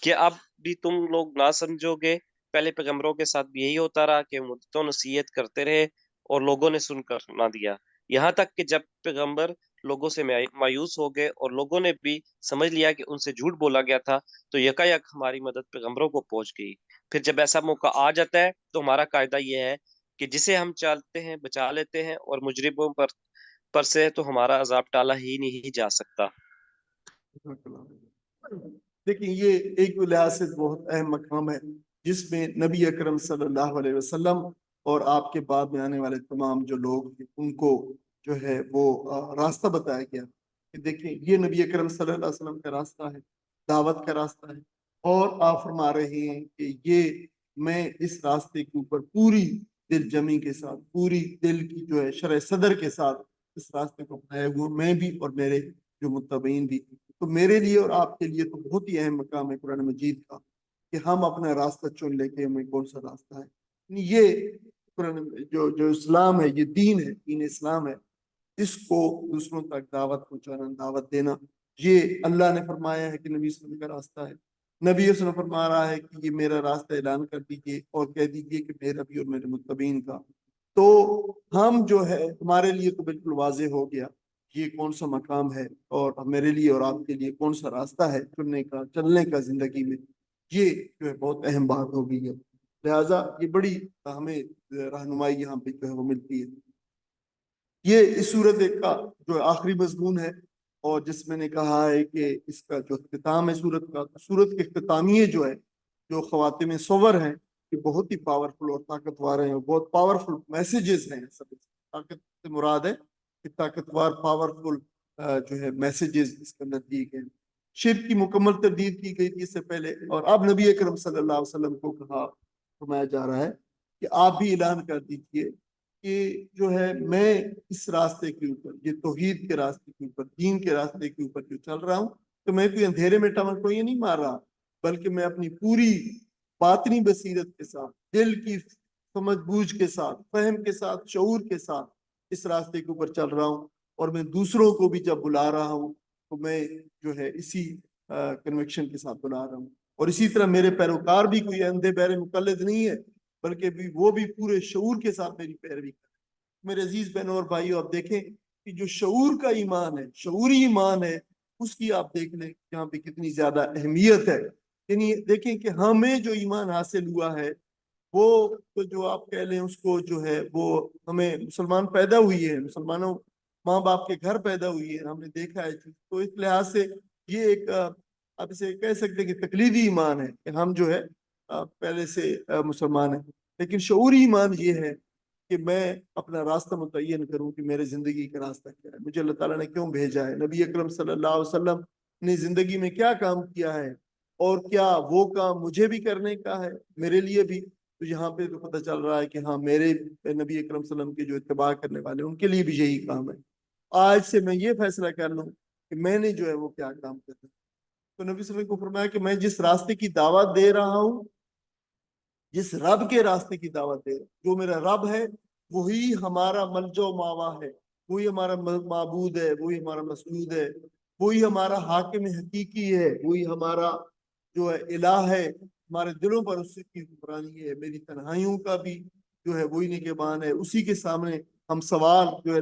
کہ اب بھی تم لوگ نہ سمجھو گے، پہلے پیغمبروں کے ساتھ بھی یہی ہوتا رہا کہ مدتوں نصیحت کرتے رہے اور لوگوں نے سن کر نہ دیا، یہاں تک کہ جب پیغمبر لوگوں سے مایوس ہو گئے اور لوگوں نے بھی سمجھ لیا کہ ان سے جھوٹ بولا گیا تھا تو یکایک ہماری مدد پیغمبروں کو پہنچ گئی۔ پھر جب ایسا موقع آ جاتا ہے تو ہمارا قاعدہ یہ ہے کہ جسے ہم چاہتے ہیں بچا لیتے ہیں اور مجرموں پر سے تو ہمارا عذاب ٹالا ہی نہیں جا سکتا۔ دیکھیں یہ ایک لحاظ سے بہت اہم مقام ہے جس میں نبی اکرم صلی اللہ علیہ وسلم اور آپ کے بعد میں آنے والے تمام جو لوگ ہیں ان کو جو ہے وہ راستہ بتایا گیا کہ دیکھیں یہ نبی اکرم صلی اللہ علیہ وسلم کا راستہ ہے، دعوت کا راستہ ہے، اور آپ فرما رہے ہیں کہ یہ میں اس راستے کے اوپر پوری دل جمی کے ساتھ، پوری دل کی جو ہے شرح صدر کے ساتھ اس راستے کو اپنائے ہوئے، میں بھی اور میرے جو متبعین بھی۔ تو میرے لیے اور آپ کے لیے تو بہت ہی اہم مقام ہے قرآن مجید کا کہ ہم اپنا راستہ چن لیں کہ ہمیں کون سا راستہ ہے۔ یہ قرآن جو اسلام ہے، یہ دین ہے، دین اسلام ہے، اس کو دوسروں تک دعوت پہنچانا، دعوت دینا، یہ اللہ نے فرمایا ہے کہ نبی صلی اللہ علیہ وسلم کا راستہ ہے۔ نبی صلی اللہ علیہ وسلم فرما رہا ہے کہ یہ میرا راستہ اعلان کر دیجئے اور کہہ دیجئے کہ میرا بھی اور میرے متبعین کا۔ تو ہم جو ہے ہمارے لیے تو بالکل واضح ہو گیا یہ کون سا مقام ہے اور میرے لیے اور آپ کے لیے کون سا راستہ ہے چننے کا، چلنے کا زندگی میں، یہ جو ہے بہت اہم بات ہو گئی ہے، لہٰذا یہ بڑی ہمیں رہنمائی یہاں پہ جو ہے وہ ملتی ہے۔ یہ اس صورت کا جو آخری مضمون ہے اور جس میں نے کہا ہے کہ اس کا جو اختتام ہے صورت کا، صورت کے اختتامیہ جو ہے جو خواتین صور ہیں یہ بہت ہی پاورفل اور طاقتور ہیں اور بہت پاورفل میسیجز ہیں۔ سب طاقت سے مراد ہے کہ طاقتور، پاورفل جو ہے میسیجز اس کے اندر دیے گئے. شرک کی مکمل تردید کی گئی تھی اس سے پہلے, اور اب نبی اکرم صلی اللہ علیہ وسلم کو فرمایا جا رہا ہے کہ آپ بھی اعلان کر دیجئے کہ جو ہے میں اس راستے کے اوپر, یہ توحید کے راستے کے اوپر, دین کے راستے کے اوپر جو چل رہا ہوں, تو میں کوئی اندھیرے میں ٹمک یہ نہیں مار رہا, بلکہ میں اپنی پوری باطنی بصیرت کے ساتھ, دل کی سمجھ بوجھ کے ساتھ, فہم کے ساتھ, شعور کے ساتھ اس راستے کے اوپر چل رہا ہوں. اور میں دوسروں کو بھی جب بلا رہا ہوں تو میں جو ہے اسی کنوکشن کے ساتھ بلا رہا ہوں. اور اسی طرح میرے پیروکار بھی کوئی اندھے بہرے مقلد نہیں ہے, بلکہ بھی وہ بھی پورے شعور کے ساتھ میری پیروی کریں. میرے عزیز بہنوں اور بھائیوں, آپ دیکھیں کہ جو شعور کا ایمان ہے, شعوری ایمان ہے, اس کی آپ دیکھ لیں یہاں پہ کتنی زیادہ اہمیت ہے. یعنی دیکھیں کہ ہمیں جو ایمان حاصل ہوا ہے وہ تو جو آپ کہہ لیں اس کو جو ہے وہ ہمیں مسلمان پیدا ہوئی ہے, مسلمانوں ماں باپ کے گھر پیدا ہوئی ہے, ہم نے دیکھا ہے. تو اس لحاظ سے یہ ایک آپ اسے کہہ سکتے ہیں کہ تقلیدی ایمان ہے کہ ہم جو ہے پہلے سے مسلمان ہیں. لیکن شعوری ایمان یہ ہے کہ میں اپنا راستہ متعین کروں کہ میرے زندگی کا راستہ کیا ہے, مجھے اللہ تعالیٰ نے کیوں بھیجا ہے, نبی اکرم صلی اللہ علیہ وسلم نے زندگی میں کیا کام کیا ہے, اور کیا وہ کام مجھے بھی کرنے کا ہے, میرے لیے بھی. تو یہاں پہ تو پتہ چل رہا ہے کہ ہاں میرے نبی اکرم صلی اللہ علیہ وسلم کے جو اتباع کرنے والے ان کے لیے بھی یہی کام ہے. آج سے میں یہ فیصلہ کر لوں کہ میں نے جو ہے وہ کیا کام کرنا ہے. تو نبی صلی اللہ علیہ وسلم کو فرمایا کہ میں جس راستے کی دعوت دے رہا ہوں, جس رب کے راستے کی دعوت دے رہا ہوں, جو میرا رب ہے وہی ہمارا ملجا و ماوا ہے, وہی ہمارا معبود ہے, وہی ہمارا مسعود ہے, وہی ہمارا حاکم حقیقی ہے, وہی ہمارا جو ہے الہ ہے. ہمارے دلوں پر اس کی حکمرانی ہے, میری تنہائیوں کا بھی جو ہے وہی نگہبان ہے. اسی کے سامنے ہم سوال جو ہے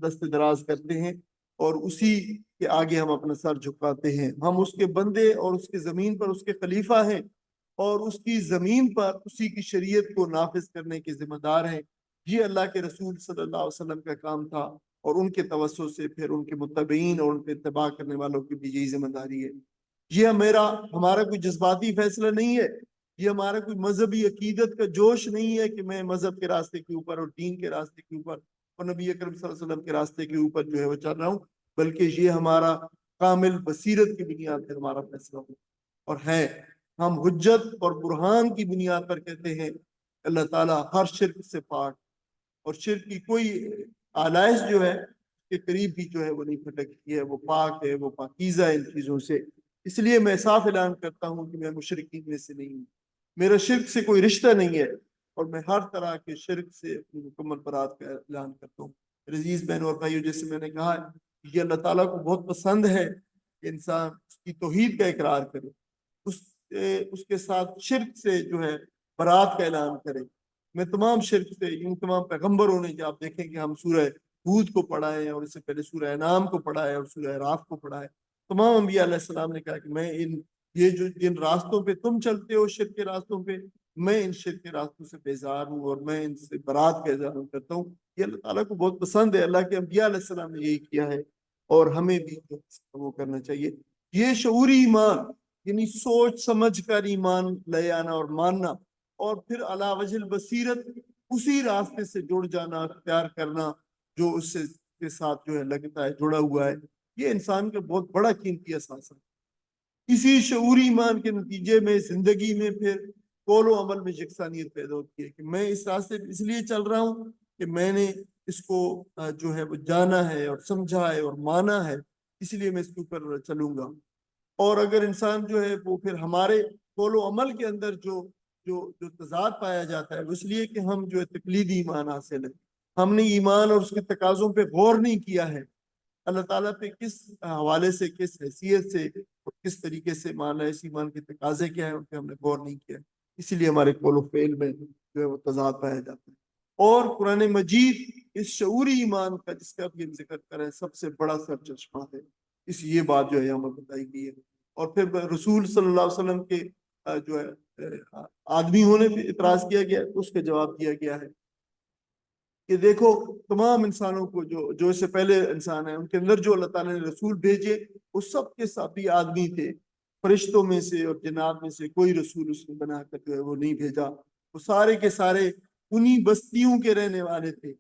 دست دراز کرتے ہیں, اور اسی کے آگے ہم اپنا سر جھکاتے ہیں. ہم اس کے بندے اور اس کے زمین پر اس کے خلیفہ ہیں, اور اس کی زمین پر اسی کی شریعت کو نافذ کرنے کے ذمہ دار ہیں. یہ اللہ کے رسول صلی اللہ علیہ وسلم کا کام تھا, اور ان کے توسط سے پھر ان کے متبعین اور ان پہ اتباع کرنے والوں کی بھی یہی ذمہ داری ہے. یہ ہمارا کوئی جذباتی فیصلہ نہیں ہے, یہ ہمارا کوئی مذہبی عقیدت کا جوش نہیں ہے کہ میں مذہب کے راستے کے اوپر اور دین کے راستے کے اوپر اور نبی اکرم صلی اللہ علیہ وسلم کے راستے کے اوپر جو ہے وہ چل رہا ہوں, بلکہ یہ ہمارا کامل بصیرت کی بنیاد پر ہمارا فیصلہ ہو. اور ہے ہم حجت اور برہان کی بنیاد پر کہتے ہیں اللہ تعالیٰ ہر شرک سے پاک, اور شرک کی کوئی آلائش جو ہے کے قریب بھی جو ہے وہ نہیں پھٹکتی ہے, وہ پاک ہے, وہ پاکیزہ ہے ان چیزوں سے. اس لیے میں صاف اعلان کرتا ہوں کہ میں مشرکین میں سے نہیں ہوں, میرا شرک سے کوئی رشتہ نہیں ہے, اور میں ہر طرح کے شرک سے اپنی مکمل برات کا اعلان کرتا ہوں. عزیز بہنوں اور بھائیوں, جیسے میں نے کہا یہ اللہ تعالیٰ کو بہت پسند ہے کہ انسان اس کی توحید کا اقرار کرے, اس کے ساتھ شرک سے جو ہے برات کا اعلان کرے. میں تمام شرک سے ان تمام پیغمبروں نے, جو آپ دیکھیں کہ ہم سورہ ہود کو پڑھا ہے, اور اس سے پہلے سورہ انعام کو پڑھا ہے, اور سورہ اعراف کو پڑھا ہے, تمام انبیاء علیہ السلام نے کہا کہ میں یہ جو جن راستوں پہ تم چلتے ہو, شرک کے راستوں پہ, میں ان شرک کے راستوں سے بیزار ہوں, اور میں ان سے برات کا اظہار کرتا ہوں. یہ اللہ تعالیٰ کو بہت پسند ہے. اللہ کے انبیاء علیہ السلام نے یہی کیا ہے, اور ہمیں بھی وہ کرنا چاہیے. یہ شعوری ایمان یعنی سوچ سمجھ کر ایمان لے آنا اور ماننا, اور پھر علی وجہ البصیرت اسی راستے سے جڑ جانا, اختیار کرنا جو اس کے ساتھ جو ہے لگتا ہے, جڑا ہوا ہے. یہ انسان کا بہت بڑا قیمتی اثاثہ ہے. اسی شعوری ایمان کے نتیجے میں زندگی میں پھر قول و عمل میں یکسانیت پیدا ہوتی ہے کہ میں اس راستے پہ اس لیے چل رہا ہوں کہ میں نے اس کو جو ہے وہ جانا ہے اور سمجھا ہے اور مانا ہے, اس لیے میں اس کے اوپر چلوں گا. اور اگر انسان جو ہے وہ پھر ہمارے قول و عمل کے اندر جو تضاد پایا جاتا ہے, وہ اس لیے کہ ہم جو ہے تقلیدی ایمان حاصل ہے, ہم نے ایمان اور اس کے تقاضوں پہ غور نہیں کیا ہے. اللہ تعالیٰ پہ کس حوالے سے, کس حیثیت سے اور کس طریقے سے مانا ہے, اس ایمان کے تقاضے کیا ہیں, ان پہ ہم نے غور نہیں کیا, اسی لیے ہمارے قول و فعل میں جو ہے وہ تضاد پایا جاتا ہے. اور قرآن مجید اس شعوری ایمان کا, جس کا بھی ذکر کریں, سب سے بڑا سر چشمہ ہے. اس یہ بات جو ہے یہاں پر بتائی گئی ہے. اور پھر رسول صلی اللہ علیہ وسلم کے جو ہے آدمی ہونے پہ اعتراض کیا گیا, اس کا جواب دیا گیا ہے کہ دیکھو تمام انسانوں کو جو اس سے پہلے انسان ہیں, ان کے اندر جو اللہ تعالیٰ نے رسول بھیجے وہ سب کے ساتھ بھی آدمی تھے. فرشتوں میں سے اور جنات میں سے کوئی رسول اس نے بنا کر جو ہے وہ نہیں بھیجا. وہ سارے کے سارے انہی بستیوں کے رہنے والے تھے,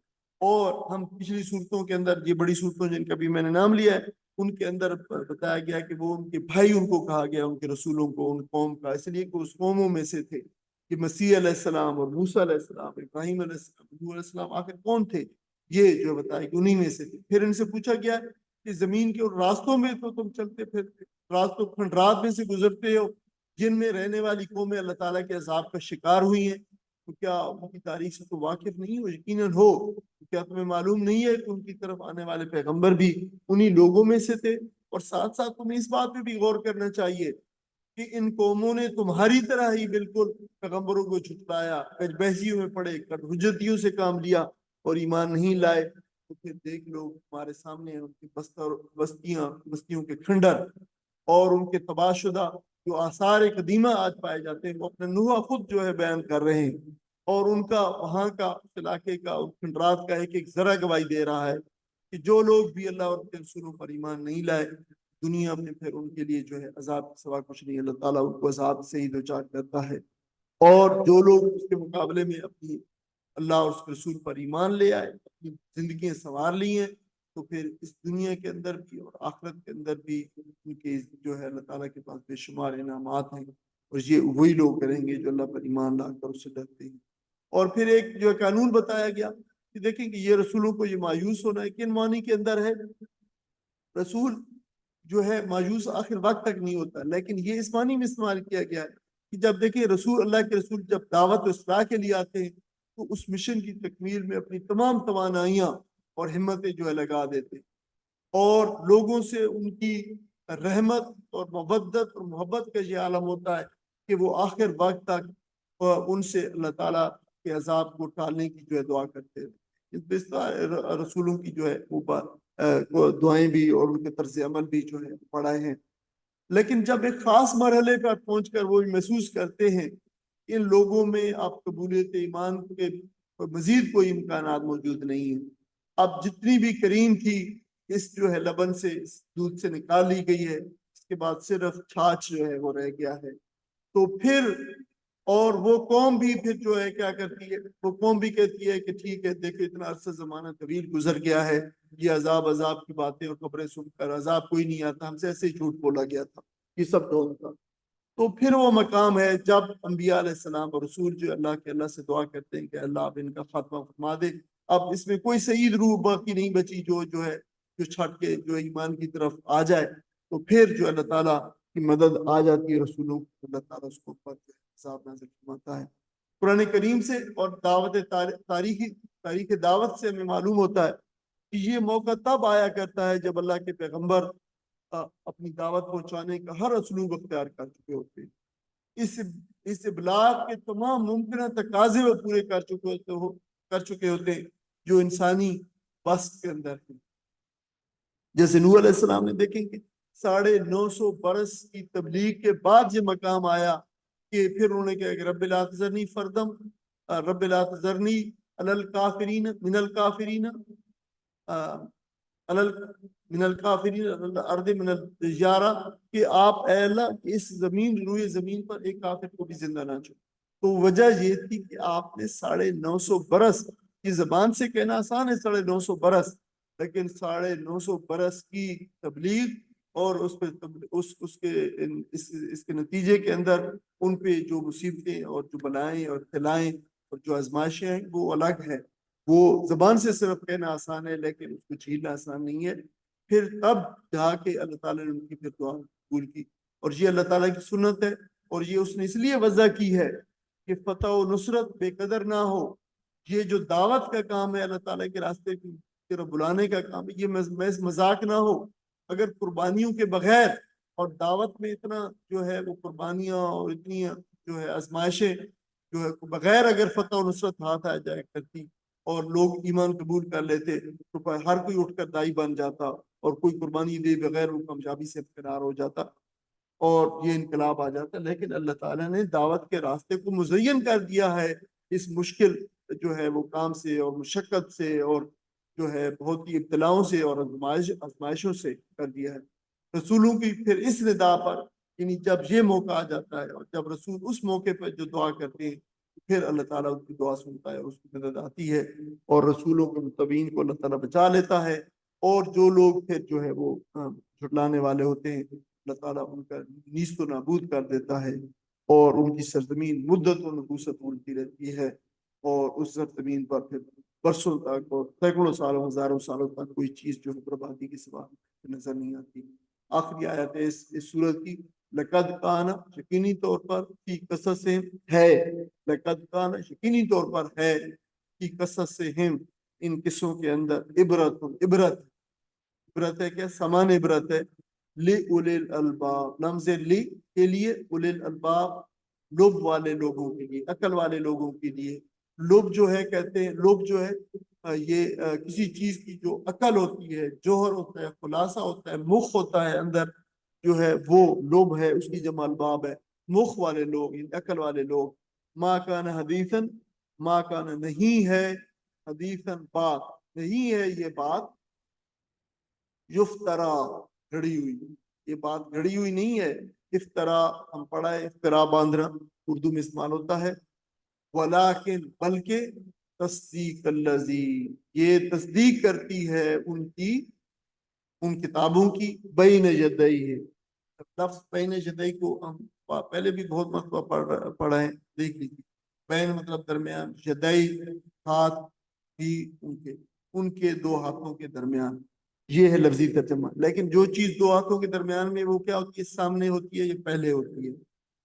اور ہم پچھلی صورتوں کے اندر، یہ بڑی صورتوں جن کا بھی میں نے نام لیا ہے، ان کے اندر بتایا گیا کہ وہ ان کے بھائی ان کو کہا گیا، ان کے رسولوں کو، ان قوم کا، اس لیے کہ اس قوموں میں سے تھے کہ مسیح علیہ السلام اور موسیٰ علیہ السلام، ابراہیم علیہ السلام، نوح علیہ السلام آخر کون تھے؟ یہ جو بتایا کہ انہی میں سے تھے۔ پھر ان سے پوچھا گیا کہ زمین کے اور راستوں میں تو تم چلتے پھرتے، راستوں کھنڈرات میں سے گزرتے ہو، جن میں رہنے والی قومیں اللہ تعالیٰ کے عذاب کا شکار ہوئی ہیں، تو کیا ان کی تاریخ سے تو واقف نہیں ہو؟ یقیناً ہو۔ کیا تمہیں معلوم نہیں ہے کہ ان کی طرف آنے والے پیغمبر بھی انہی لوگوں میں سے تھے؟ اور ساتھ ساتھ تمہیں اس بات پہ بھی غور کرنا چاہیے کہ ان قوموں نے تمہاری طرح ہی بالکل پیغمبروں کو جھٹلایا، کج بحثیوں میں پڑے، کٹ حجتیوں سے کام لیا اور ایمان نہیں لائے۔ تو پھر دیکھ لو ہمارے سامنے ان کی بستیوں کے کھنڈر اور ان کے تباہ شدہ جو آثار قدیمہ آج پائے جاتے ہیں، وہ اپنے نوحہ خود جو ہے بیان کر رہے ہیں، اور ان کا وہاں کا علاقے کا کھنڈرات کا ایک ایک ذرا گواہی دے رہا ہے کہ جو لوگ بھی اللہ اور کے رسولوں پر ایمان نہیں لائے، دنیا میں پھر ان کے لیے جو ہے عذاب کے سوا کچھ نہیں، اللہ تعالیٰ ان کو عذاب سے ہی دوچار کرتا ہے۔ اور جو لوگ اس کے مقابلے میں اپنی اللہ اور اس کے رسول پر ایمان لے آئے، اپنی زندگیاں سنوار لی ہیں، تو پھر اس دنیا کے اندر بھی اور آخرت کے اندر بھی ان کے جو ہے اللہ تعالیٰ کے پاس بے شمار انعامات ہیں، اور یہ وہی لوگ کریں گے جو اللہ پر ایمان لا کر اس سے ڈرتے ہیں۔ اور پھر ایک جو قانون بتایا گیا کہ دیکھیں کہ یہ رسولوں کو یہ مایوس ہونا ہے، کن معنی کے اندر ہے؟ رسول جو ہے مایوس آخر وقت تک نہیں ہوتا، لیکن یہ اس معنی میں استعمال کیا گیا ہے کہ جب دیکھیں رسول، اللہ کے رسول جب دعوت و اصلاح کے لیے آتے ہیں تو اس مشن کی تکمیل میں اپنی تمام توانائیاں اور ہمتیں جو ہے لگا دیتے ہیں، اور لوگوں سے ان کی رحمت اور مودت اور محبت کا یہ عالم ہوتا ہے کہ وہ آخر وقت تک ان سے اللہ تعالیٰ کے عذاب کو ٹالنے کی جو ہے دعا کرتے ہیں۔ اس رسولوں کی جو ہے وہ دعائیں بھی اور ان کے طرز عمل بھی جو ہے پڑھائے ہیں، لیکن جب ایک خاص مرحلے پر پہنچ کر وہ محسوس کرتے ہیں ان لوگوں میں اب قبولیت ایمان کے مزید کوئی امکانات موجود نہیں ہیں، اب جتنی بھی کریم تھی اس جو ہے لبن سے، اس دودھ سے نکال لی گئی ہے، اس کے بعد صرف چھاچ جو ہے وہ رہ گیا ہے، تو پھر اور وہ قوم بھی پھر جو ہے کیا کرتی ہے؟ وہ قوم بھی کہتی ہے کہ ٹھیک ہے، دیکھو اتنا عرصہ زمانہ طویل گزر گیا ہے، یہ عذاب کی باتیں اور خبریں سن کر عذاب کوئی نہیں آتا، ہم سے ایسے ہی جھوٹ بولا گیا تھا، یہ سب ڈھونگ تھا۔ تو پھر وہ مقام ہے جب انبیاء علیہ السلام اور رسول جو اللہ سے دعا کرتے ہیں کہ اللہ اب ان کا خاتمہ فرما دے، اب اس میں کوئی سعید روح باقی نہیں بچی جو ہے جو چھٹ کے جو ایمان کی طرف آ جائے، تو پھر جو اللہ تعالیٰ کی مدد آ جاتی ہے رسولوں کو، اللہ تعالیٰ اس کو پر عذاب نازل فرماتا ہے۔ قرآن کریم سے اور تاریخ دعوت سے ہمیں معلوم ہوتا ہے کہ یہ موقع تب آیا کرتا ہے جب اللہ کے پیغمبر اپنی دعوت پہنچانے کا ہر اسلوب اختیار کر چکے ہوتے ہیں، اس ابلاغ کے تمام ممکنہ تقاضے وہ پورے کر چکے ہوتے ہیں جو انسانی بس کے اندر ہیں۔ جیسے نوح علیہ السلام نے دیکھیں کہ 950 برس کی تبلیغ کے بعد یہ مقام آیا کہ پھر انہوں نے کہا کہ رب لا تذرنی فردم، رب لا تذرنی علی الکافرین من الکافرین من الکافرین الارض من الحجارہ، کہ آپ اے اللہ اس روئے زمین پر ایک کافر کو بھی زندہ نہ چھوڑ۔ تو وجہ یہ تھی کہ آپ نے 950 برس کی زبان سے کہنا آسان ہے 950 برس، لیکن 950 برس کی تبلیغ اور اس کے نتیجے کے اندر ان پہ جو مصیبتیں اور جو بلائیں اور ابتلائیں اور جو آزمائشیں ہیں وہ الگ ہے۔ وہ زبان سے صرف کہنا آسان ہے لیکن اس کو جھیلنا آسان نہیں ہے۔ پھر تب جا کے اللہ تعالیٰ نے ان کی پھر دعا قبول کی، اور یہ اللہ تعالیٰ کی سنت ہے، اور یہ اس نے اس لیے وضع کی ہے کہ فتح و نصرت بے قدر نہ ہو۔ یہ جو دعوت کا کام ہے، اللہ تعالیٰ کے راستے کی طرف بلانے کا کام ہے، یہ محض مذاق نہ ہو۔ اگر قربانیوں کے بغیر اور دعوت میں اتنا جو ہے وہ قربانیاں اور اتنی جو ہے آزمائشیں جو ہے بغیر اگر فتح و نصرت ہاتھ آ جائے کرتی اور لوگ ایمان قبول کر لیتے تو ہر کوئی اٹھ کر دائی بن جاتا اور کوئی قربانی دے بغیر وہ کامیابی سے کنار ہو جاتا اور یہ انقلاب آ جاتا، لیکن اللہ تعالیٰ نے دعوت کے راستے کو مزین کر دیا ہے اس مشکل جو ہے وہ کام سے اور مشقت سے اور جو ہے بہت ہی ابتلاؤں سے اور آزمائشوں سے کر دیا ہے۔ رسولوں کی پھر اس ندا پر، یعنی جب یہ موقع آ جاتا ہے اور جب رسول اس موقع پر جو دعا کرتے ہیں پھر اللہ تعالیٰ ان کی دعا سنتا ہے اور اس کی مدد آتی ہے اور رسولوں کے متبعین کو اللہ تعالیٰ بچا لیتا ہے، اور جو لوگ پھر جو ہے وہ جھٹلانے والے ہوتے ہیں اللہ تعالیٰ ان کا نیست و نابود کر دیتا ہے، اور ان کی سرزمین مدت و نبوست بولتی رہتی ہے، اور اس سرزمین پر پھر برسوں تک اور سینکڑوں سالوں ہزاروں سالوں تک کوئی چیز جو ہے بربادی کے سوا نظر نہیں آتی۔ آخری آیت ہے اس سورت کی، لقد کان، یقینی طور پر، فی قصصہم ہے، لقد کان یقینی طور پر ہے، فی قصصہم ان قصوں کے اندر، عبرت ہے کیا؟ سامان عبرت ہے، لی اولی الالباب، لمز لی کے لیے، اولی الالباب لب والے لوگوں کے لیے، عقل والے لوگوں کے لیے۔ لب جو ہے کہتے ہیں، لب جو ہے یہ کسی چیز کی جو عقل ہوتی ہے، جوہر ہوتا ہے، خلاصہ ہوتا ہے، مخ ہوتا ہے اندر جو ہے، وہ لب ہے، اس کی جمع الباب ہے، مخ والے لوگ، عقل والے لوگ۔ ما کان حدیثاً، ما کان نہیں ہے، حدیثاً بات نہیں ہے، یہ بات یفترا گھڑی ہوئی، یہ بات گھڑی ہوئی نہیں ہے۔ افطرا ہم پڑھا ہے، افطرا باندھنا اردو میں استعمال ہوتا ہے، ولیکن بلکہ تصدیق الذی، یہ تصدیق کرتی ہے ان کتابوں کی، بین یدئی ہے۔ لفظ بین یدئی کو ہم پہلے بھی بہت مرتبہ پڑھا ہے، دیکھ لیجیے۔ بین مطلب درمیان، یدئی ہاتھ بھی ان کے دو ہاتھوں کے درمیان، یہ ہے لفظی ترجمہ۔ لیکن جو چیز دو ہاتھوں کے درمیان میں وہ کیا ہوتی ہے؟ سامنے ہوتی ہے یا پہلے ہوتی ہے؟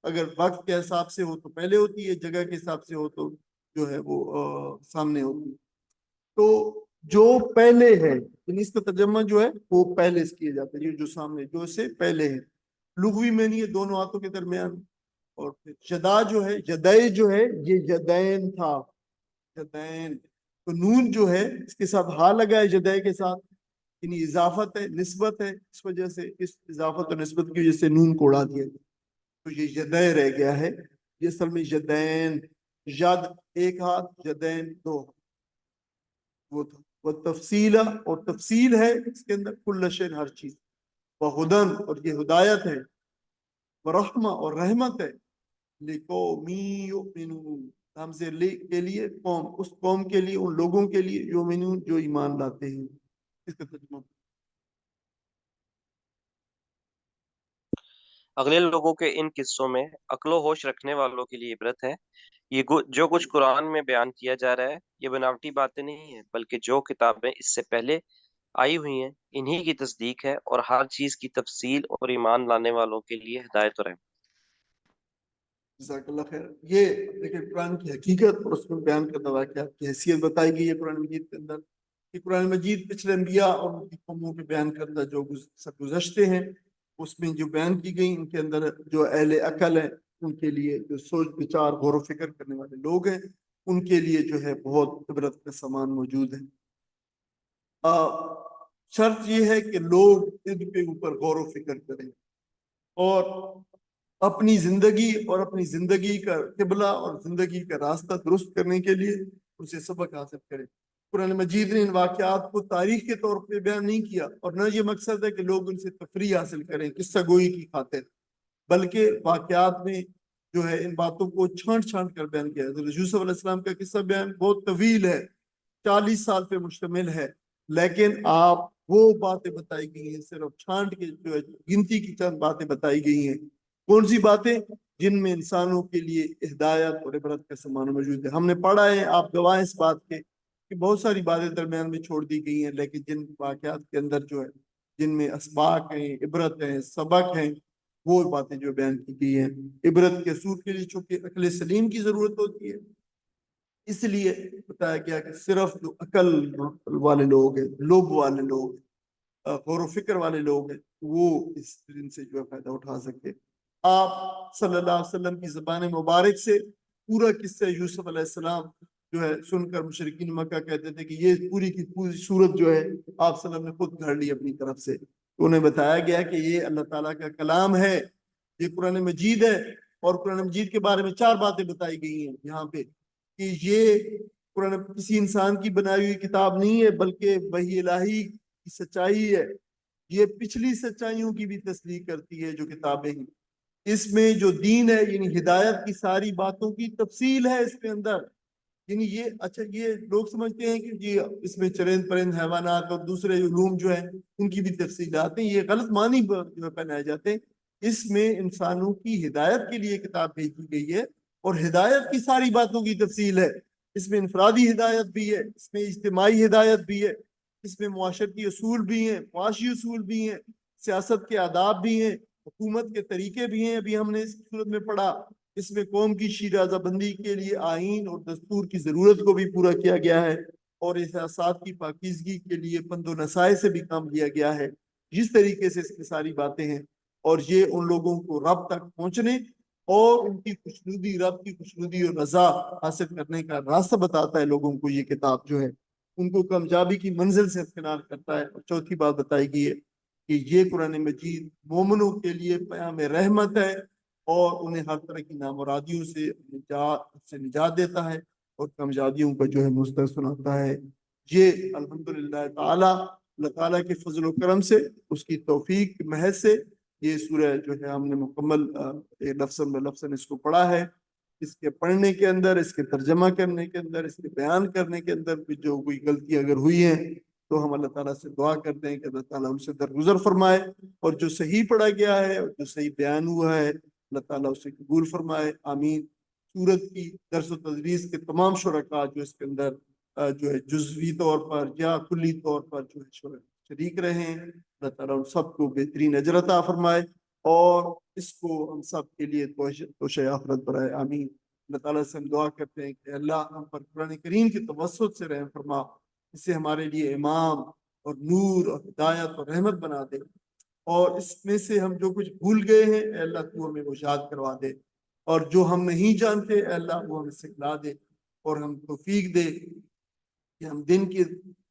اگر وقت کے حساب سے ہو تو پہلے ہوتی ہے، جگہ کے حساب سے ہو تو جو ہے وہ سامنے ہوتی ہے۔ تو جو پہلے ہے، اس کا ترجمہ جو ہے وہ پہلے سے کیا جاتا ہے، یہ جو سامنے، جو سے پہلے ہے۔ لغوی میں نہیں ہے دونوں ہاتھوں کے درمیان۔ اور پھر جدا جو ہے، جدئی جو ہے، یہ جدین تھا، جدین، تو نون جو ہے اس کے ساتھ ہا لگا ہے، جدئی کے ساتھ، یعنی اضافت ہے، نسبت ہے، اس وجہ سے اس اضافت اور نسبت کی وجہ سے نون کو اڑا دیا گیا، تو یہ جدئی رہ گیا ہے۔ یہ اصل میں جدین، ید ایک ہاتھ، جدین دو، وہ تھا۔ وہ تفصیل، اور تفصیل ہے اس کے اندر، کل شیء ہر چیز، وہ ہدن، اور یہ ہدایت ہے، وہ رحمہ، اور رحمت ہے، لقوم یؤمنون، ہم سے لے کے لیے، قوم، اس قوم کے لیے، ان لوگوں کے لیے، یؤمنون جو ایمان لاتے ہیں۔ اس کا ترجمہ اگلے لوگوں کے ان قصوں میں عقل و ہوش رکھنے والوں کے لیے عبرت ہے۔ یہ جو کچھ قرآن میں بیان کیا جا رہا ہے یہ بناوٹی باتیں نہیں ہیں، بلکہ جو کتابیں اس سے پہلے آئی ہوئی ہیں انہی کی تصدیق ہے، اور ہر چیز کی تفصیل اور ایمان لانے والوں کے لیے ہدایت اور رحمت۔ جزاک اللہ خیر۔ یہ دیکھیں قرآن کی حقیقت اور اس میں بیان کردہ واقعات کی حیثیت بتائی گئی ہے قرآن مجید کے اندر، کہ قرآن مجید پچھلے انبیاء اور ان کی قوموں کے بیان کردہ جو گزشتے ہیں اس میں جو بیان کی گئی، ان کے اندر جو اہل عقل ہیں ان کے لیے، جو سوچ بچار غور و فکر کرنے والے لوگ ہیں ان کے لیے جو ہے بہت عبرت کا سامان موجود ہے۔ شرط یہ ہے کہ لوگ ان کے اوپر غور و فکر کریں اور اپنی زندگی اور اپنی زندگی کا قبلہ اور زندگی کا راستہ درست کرنے کے لیے اسے سبق حاصل کریں۔ قرآن مجید نے ان واقعات کو تاریخ کے طور پہ بیان نہیں کیا، اور نہ یہ مقصد ہے کہ لوگ ان سے تفریح حاصل کریں قصہ گوئی کی خاطر، بلکہ واقعات میں جو ہے ان باتوں کو چھانٹ چھانٹ کر بیان کیا ہے۔ حضرت یوسف علیہ السلام کا قصہ بیان بہت طویل ہے، 40 سال پہ مشتمل ہے، لیکن آپ وہ باتیں بتائی گئی ہیں صرف چھانٹ کے، جو ہے گنتی کی چند باتیں بتائی گئی ہیں۔ کون سی باتیں؟ جن میں انسانوں کے لیے ہدایت اور عبرت کا سامان موجود ہے۔ ہم نے پڑھا ہے، آپ گواہ اس بات کے، کہ بہت ساری باتیں درمیان میں چھوڑ دی گئی ہیں، لیکن جن واقعات کے اندر جو ہے، جن میں اسباق ہیں، عبرت ہیں، سبق ہیں، وہ باتیں جو بیان کی گئی ہیں۔ عبرت کے حصول کے لیے چونکہ عقل سلیم کی ضرورت ہوتی ہے، اس لیے بتایا گیا کہ صرف جو عقل والے لوگ ہیں، لب والے لوگ ہیں، غور و فکر والے لوگ ہیں، وہ اس دن سے جو ہے فائدہ اٹھا سکتے۔ آپ صلی اللہ علیہ وسلم کی زبان مبارک سے پورا قصہ یوسف علیہ السلام جو ہے سن کر مشرکین مکہ کہتے تھے کہ یہ پوری کی پوری صورت جو ہے آپ صلی اللہ علیہ وسلم نے خود گھڑ لی اپنی طرف سے۔ انہیں بتایا گیا کہ یہ اللہ تعالیٰ کا کلام ہے، یہ قرآن مجید ہے، اور قرآن مجید کے بارے میں 4 باتیں بتائی گئی ہیں یہاں پہ، کہ یہ قرآن کسی انسان کی بنائی ہوئی کتاب نہیں ہے، بلکہ وحی الہی کی سچائی ہے، یہ پچھلی سچائیوں کی بھی تصدیق کرتی ہے جو کتابیں ہیں۔ اس میں جو دین ہے یعنی ہدایت کی ساری باتوں کی تفصیل ہے اس کے اندر. یعنی یہ اچھا یہ لوگ سمجھتے ہیں کہ جی اس میں چرند پرند حیوانات اور دوسرے علوم جو ہیں ان کی بھی تفصیلات ہیں. یہ غلط معنی جو پہنائے جاتے ہیں. اس میں انسانوں کی ہدایت کے لیے کتاب بھیجی گئی ہے اور ہدایت کی ساری باتوں کی تفصیل ہے. اس میں انفرادی ہدایت بھی ہے, اس میں اجتماعی ہدایت بھی ہے, اس میں معاشرتی اصول بھی ہیں, معاشی اصول بھی ہیں, سیاست کے آداب بھی ہیں, حکومت کے طریقے بھی ہیں. ابھی ہم نے اس صورت میں پڑھا اس میں قوم کی شیرازہ بندی کے لیے آئین اور دستور کی ضرورت کو بھی پورا کیا گیا ہے اور احساسات کی پاکیزگی کے لیے پند و نصائح سے بھی کام لیا گیا ہے. جس طریقے سے اس کی ساری باتیں ہیں اور یہ ان لوگوں کو رب تک پہنچنے اور ان کی خوشنودی, رب کی خوشنودی اور رضا حاصل کرنے کا راستہ بتاتا ہے لوگوں کو. یہ کتاب جو ہے ان کو کامیابی کی منزل سے کنار کرتا ہے. اور چوتھی بات بتائی گئی ہے کہ یہ قرآن مجید مومنوں کے لیے پیام رحمت ہے اور انہیں ہر طرح کی نامرادیوں سے نجات دیتا ہے اور کامیابیوں کا جو ہے مستحق سناتا ہے. یہ الحمدللہ تعالی اللہ تعالیٰ کے فضل و کرم سے, اس کی توفیق کی محض سے یہ سورہ جو ہے ہم نے مکمل لفظ بلفظ اس کو پڑھا ہے. اس کے پڑھنے کے اندر, اس کے ترجمہ کرنے کے اندر, اس کے بیان کرنے کے اندر بھی جو کوئی غلطی اگر ہوئی ہے تو ہم اللہ تعالیٰ سے دعا کرتے ہیں کہ اللہ تعالیٰ ہم سے درگزر فرمائے اور جو صحیح پڑھا گیا ہے اور جو صحیح بیان ہوا ہے اللہ تعالیٰ اسے قبول فرمائے. آمین. سورت کی درس و تدریس کے تمام شرکاء جو اس کے اندر جو ہے جزوی طور پر یا کلی طور پر جو ہے شریک رہے ہیں, اللہ تعالیٰ ان سب کو بہترین اجر عطا فرمائے اور اس کو ہم سب کے لیے توشہ آخرت برائے. آمین. اللہ تعالیٰ سے ہم دعا کرتے ہیں کہ اللہ ہم پر قرآن کریم کی توسط سے رحم فرما, اسے ہمارے لیے امام اور نور اور ہدایت اور رحمت بنا دے اور اس میں سے ہم جو کچھ بھول گئے ہیں اے اللہ تو ہمیں وہ یاد کروا دے اور جو ہم نہیں جانتے اے اللہ وہ ہمیں سکھلا دے اور ہم توفیق دے کہ ہم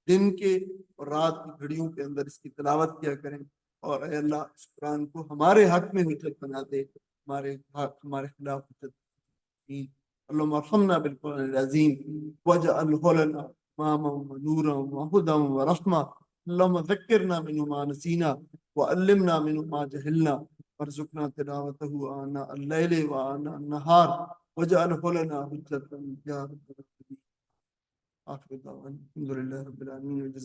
دن کے اور رات کی گھڑیوں کے اندر اس کی تلاوت کیا کریں اور اے اللہ اس قرآن کو ہمارے حق میں حجت بنا دے, ہمارے خلاف حجت. اللهم ارحمنا بالقرآن العظيم واجعله لنا إماما ونورا وهدى ورحمة. اللهم ذكرنا منه ما نسينا وعلمنا منه ما جهلنا وارزقنا تلاوته آناء الليل وآناء النهار واجعله لنا حجة يا رب العالمين. آخر دعوانا الحمد لله رب العالمين.